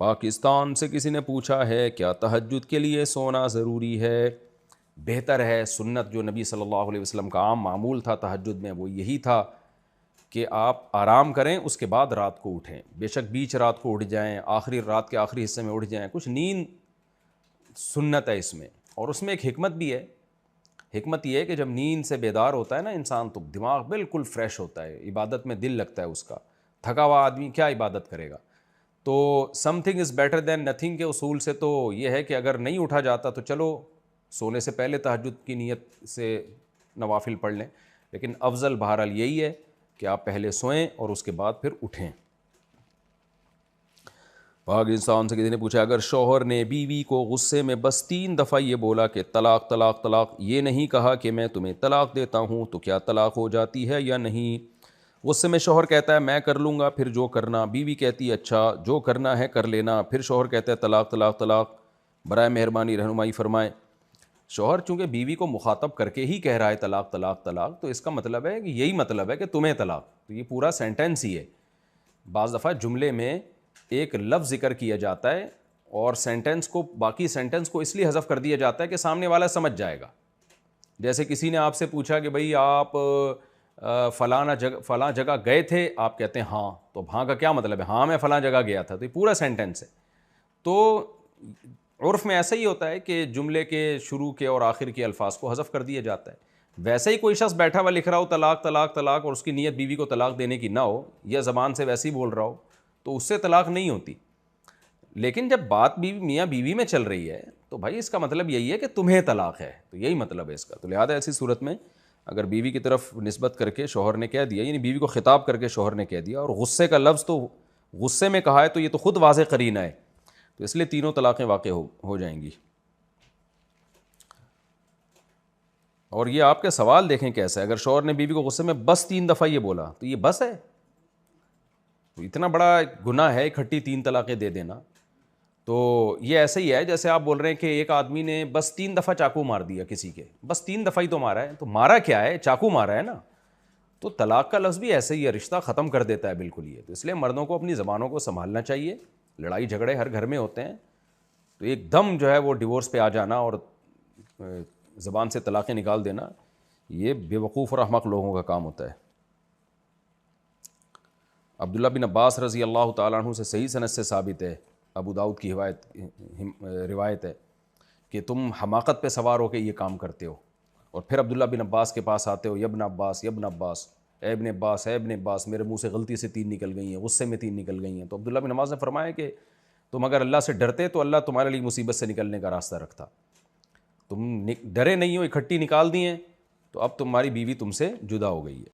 پاکستان سے کسی نے پوچھا ہے کیا تہجد کے لیے سونا ضروری ہے؟ بہتر ہے، سنت جو نبی صلی اللہ علیہ وسلم کا عام معمول تھا تہجد میں وہ یہی تھا کہ آپ آرام کریں، اس کے بعد رات کو اٹھیں، بے شک بیچ رات کو اٹھ جائیں، آخری رات کے آخری حصے میں اٹھ جائیں، کچھ نیند سنت ہے اس میں، اور اس میں ایک حکمت بھی ہے۔ حکمت یہ ہے کہ جب نیند سے بیدار ہوتا ہے نا انسان تو دماغ بالکل فریش ہوتا ہے، عبادت میں دل لگتا ہے اس کا، تھکا ہوا آدمی کیا عبادت کرے گا؟ تو some thing is better than nothing کے اصول سے تو یہ ہے کہ اگر نہیں اٹھا جاتا تو چلو سونے سے پہلے تہجد کی نیت سے نوافل پڑھ لیں، لیکن افضل بہرحال یہی ہے کہ آپ پہلے سوئیں اور اس کے بعد پھر اٹھیں۔ پاکستان سے کسی نے پوچھا اگر شوہر نے بیوی کو غصے میں بس 3 دفعہ یہ بولا کہ طلاق طلاق طلاق، یہ نہیں کہا کہ میں تمہیں طلاق دیتا ہوں، تو کیا طلاق ہو جاتی ہے یا نہیں؟ غصے میں شوہر کہتا ہے میں کر لوں گا، پھر جو کرنا، بیوی کہتی ہے اچھا جو کرنا ہے کر لینا، پھر شوہر کہتا ہے طلاق طلاق طلاق، برائے مہربانی رہنمائی فرمائیں۔ شوہر چونکہ بیوی کو مخاطب کر کے ہی کہہ رہا ہے طلاق طلاق طلاق، تو اس کا مطلب ہے کہ یہی مطلب ہے کہ تمہیں طلاق، تو یہ پورا سینٹینس ہی ہے۔ بعض دفعہ جملے میں ایک لفظ ذکر کیا جاتا ہے اور سینٹینس کو، باقی سینٹینس کو اس لیے حذف کر دیا جاتا ہے کہ سامنے والا سمجھ جائے گا۔ جیسے کسی نے آپ سے پوچھا کہ بھئی آپ فلاں جگہ گئے تھے، آپ کہتے ہیں ہاں، تو ہاں کا کیا مطلب ہے؟ ہاں میں فلاں جگہ گیا تھا، تو یہ پورا سینٹینس ہے۔ تو عرف میں ایسا ہی ہوتا ہے کہ جملے کے شروع کے اور آخر کے الفاظ کو حذف کر دیا جاتا ہے۔ ویسے ہی کوئی شخص بیٹھا ہوا لکھ رہا ہو طلاق طلاق طلاق اور اس کی نیت بیوی کو طلاق دینے کی نہ ہو، یا زبان سے ویسے ہی بول رہا ہو، تو اس سے طلاق نہیں ہوتی۔ لیکن جب بات میاں بیوی میں چل رہی ہے تو بھائی اس کا مطلب یہی ہے کہ تمہیں طلاق ہے، تو یہی مطلب ہے اس کا۔ تو لہٰذا ایسی صورت میں اگر بیوی کی طرف نسبت کر کے شوہر نے کہہ دیا، یعنی بیوی کو خطاب کر کے شوہر نے کہہ دیا، اور غصے کا لفظ تو غصے میں کہا ہے، تو یہ تو خود واضح قرینہ ہے، تو اس لیے تینوں طلاقیں واقع ہو جائیں گی۔ اور یہ آپ کے سوال دیکھیں کیسا ہے، اگر شوہر نے بیوی کو غصے میں بس 3 دفعہ یہ بولا تو یہ بس ہے؟ تو اتنا بڑا گناہ ہے اکٹھی 3 طلاقیں دے دینا۔ تو یہ ایسا ہی ہے جیسے آپ بول رہے ہیں کہ ایک آدمی نے بس 3 دفعہ چاقو مار دیا کسی کے، بس 3 دفعہ ہی تو مارا ہے، تو مارا کیا ہے؟ چاقو مارا ہے نا۔ تو طلاق کا لفظ بھی ایسے ہی ہے، رشتہ ختم کر دیتا ہے بالکل یہ۔ تو اس لیے مردوں کو اپنی زبانوں کو سنبھالنا چاہیے، لڑائی جھگڑے ہر گھر میں ہوتے ہیں، تو ایک دم جو ہے وہ ڈیورس پہ آ جانا اور زبان سے طلاقیں نکال دینا، یہ بے وقوف اور احمق لوگوں کا کام ہوتا ہے۔ عبداللہ بن عباس رضی اللہ تعالیٰ عنہ سے صحیح سند سے ثابت ہے، ابو داؤد کی روایت ہے کہ تم حماقت پہ سوار ہو کے یہ کام کرتے ہو، اور پھر عبداللہ بن عباس کے پاس آتے ہو، یا ابن عباس یا ابن عباس، اے ابن عباس اے ابن عباس، میرے منہ سے غلطی سے 3 نکل گئی ہیں، غصے میں 3 نکل گئی ہیں۔ تو عبداللہ بن عباس نے فرمایا کہ تم اگر اللہ سے ڈرتے تو اللہ تمہارے لیے مصیبت سے نکلنے کا راستہ رکھتا، تم ڈرے نہیں ہو، اکٹھی نکال دی ہیں، تو اب تمہاری بیوی تم سے جدا ہو گئی ہے۔